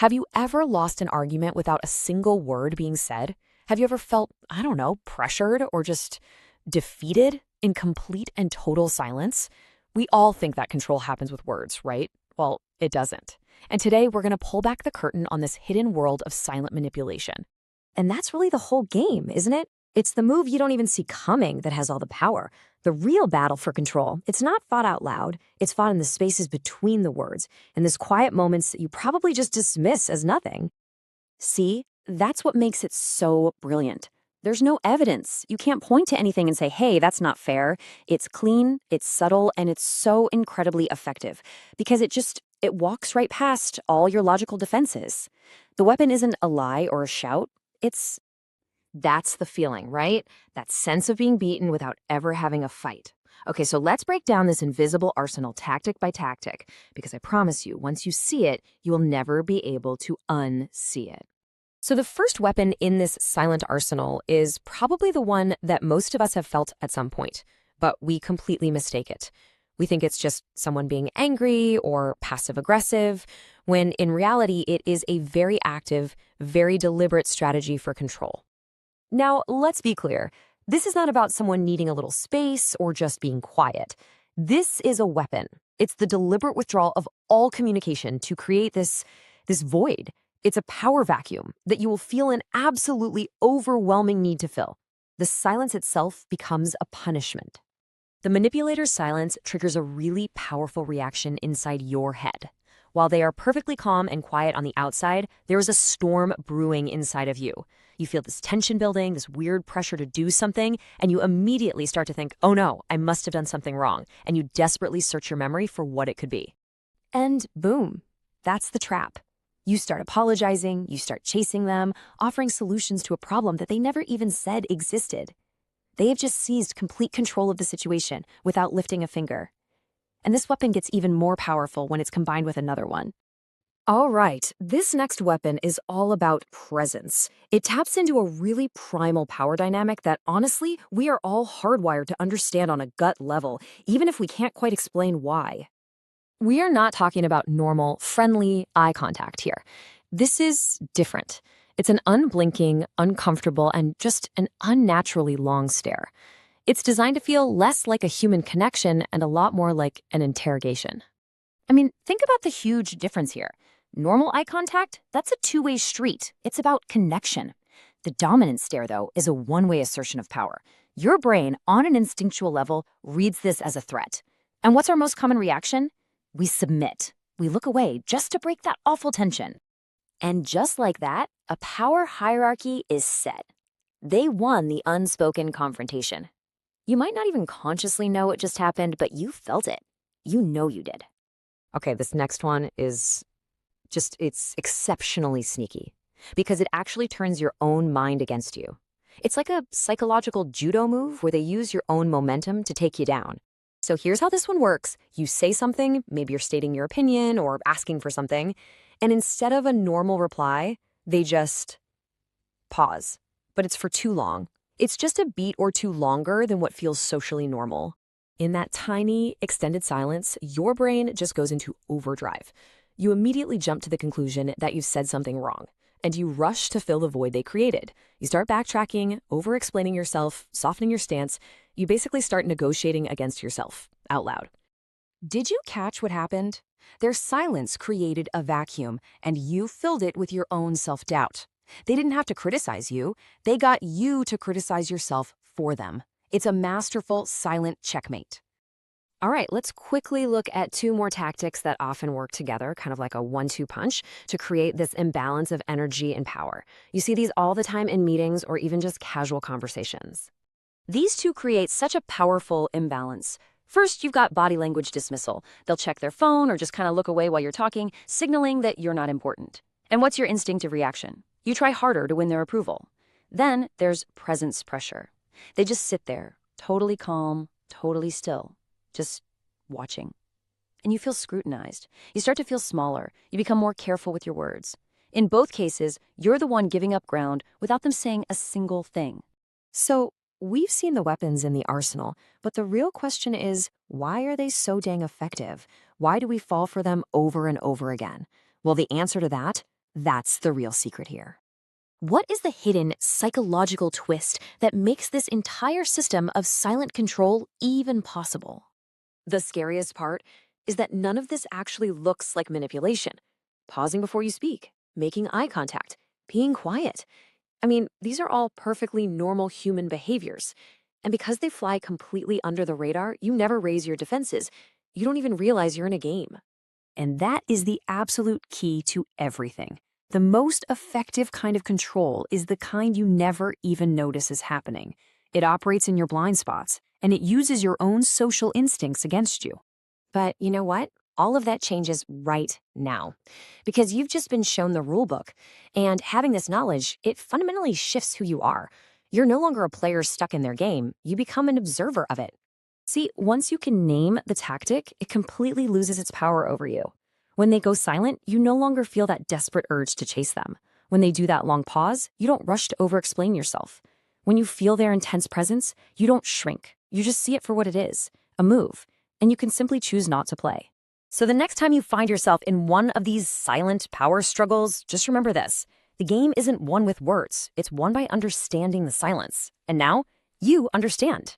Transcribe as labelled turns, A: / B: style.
A: Have you ever lost an argument without a single word being said? Have you ever felt, I don't know, pressured or just defeated in complete and total silence? We all think that control happens with words, right? Well, it doesn't. And today we're going to pull back the curtain on this hidden world of silent manipulation.
B: And that's really the whole game, isn't it? It's the move you don't even see coming that has all the power. The real battle for control, it's not fought out loud. It's fought in the spaces between the words, in those quiet moments that you probably just dismiss as nothing. See, that's what makes it so brilliant. There's no evidence. You can't point to anything and say, hey, that's not fair. It's clean, it's subtle, and it's so incredibly effective because it walks right past all your logical defenses. The weapon isn't a lie or a shout. That's the feeling, right? That sense of being beaten without ever having a fight. Okay, so let's break down this invisible arsenal tactic by tactic, because I promise you, once you see it, you will never be able to unsee it. So the first weapon in this silent arsenal is probably the one that most of us have felt at some point, but we completely mistake it. We think it's just someone being angry or passive-aggressive, when in reality, it is a very active, very deliberate strategy for control. Now, let's be clear. This is not about someone needing a little space or just being quiet. This is a weapon. It's the deliberate withdrawal of all communication to create this void. It's a power vacuum that you will feel an absolutely overwhelming need to fill. The silence itself becomes a punishment. The manipulator's silence triggers a really powerful reaction inside your head. While they are perfectly calm and quiet on the outside, there is a storm brewing inside of you. You feel this tension building, this weird pressure to do something, and you immediately start to think, oh no, I must have done something wrong, and you desperately search your memory for what it could be. And boom, that's the trap. You start apologizing, you start chasing them, offering solutions to a problem that they never even said existed. They have just seized complete control of the situation without lifting a finger. And this weapon gets even more powerful when it's combined with another one. All right, this next weapon is all about presence. It taps into a really primal power dynamic that, honestly, we are all hardwired to understand on a gut level, even if we can't quite explain why. We are not talking about normal, friendly eye contact here. This is different. It's an unblinking, uncomfortable, and just an unnaturally long stare. It's designed to feel less like a human connection and a lot more like an interrogation. I mean, think about the huge difference here. Normal eye contact, that's a two-way street. It's about connection. The dominant stare, though, is a one-way assertion of power. Your brain, on an instinctual level, reads this as a threat. And what's our most common reaction? We submit. We look away just to break that awful tension. And just like that, a power hierarchy is set. They won the unspoken confrontation. You might not even consciously know it just happened, but you felt it. You know you did. Okay, this next one is it's exceptionally sneaky because it actually turns your own mind against you. It's like a psychological judo move where they use your own momentum to take you down. So here's how this one works. You say something, maybe you're stating your opinion or asking for something, and instead of a normal reply, they just pause. But it's for too long. It's just a beat or two longer than what feels socially normal. In that tiny, extended silence, your brain just goes into overdrive. You immediately jump to the conclusion that you've said something wrong, and you rush to fill the void they created. You start backtracking, over-explaining yourself, softening your stance. You basically start negotiating against yourself, out loud. Did you catch what happened? Their silence created a vacuum, and you filled it with your own self-doubt. They didn't have to criticize you. They got you to criticize yourself for them. It's a masterful, silent checkmate. All right, let's quickly look at two more tactics that often work together, kind of like a 1-2 punch, to create this imbalance of energy and power. You see these all the time in meetings or even just casual conversations. These two create such a powerful imbalance. First, you've got body language dismissal. They'll check their phone or just kind of look away while you're talking, signaling that you're not important. And what's your instinctive reaction? You try harder to win their approval. Then there's presence pressure. They just sit there, totally calm, totally still, just watching. And you feel scrutinized. You start to feel smaller. You become more careful with your words. In both cases, you're the one giving up ground without them saying a single thing. So we've seen the weapons in the arsenal, but the real question is, why are they so dang effective? Why do we fall for them over and over again? Well, the answer to that, That's the real secret here. What is the hidden psychological twist that makes this entire system of silent control even possible? The scariest part is that none of this actually looks like manipulation. Pausing before you speak, making eye contact, being quiet. I mean, these are all perfectly normal human behaviors. And because they fly completely under the radar, you never raise your defenses. You don't even realize you're in a game. And that is the absolute key to everything. The most effective kind of control is the kind you never even notice is happening. It operates in your blind spots, and it uses your own social instincts against you. But you know what? All of that changes right now. Because you've just been shown the rule book. And having this knowledge, it fundamentally shifts who you are. You're no longer a player stuck in their game. You become an observer of it. See, once you can name the tactic, it completely loses its power over you. When they go silent, you no longer feel that desperate urge to chase them. When they do that long pause, you don't rush to over-explain yourself. When you feel their intense presence, you don't shrink. You just see it for what it is, a move, and you can simply choose not to play. So the next time you find yourself in one of these silent power struggles, just remember this. The game isn't won with words. It's won by understanding the silence. And now, you understand.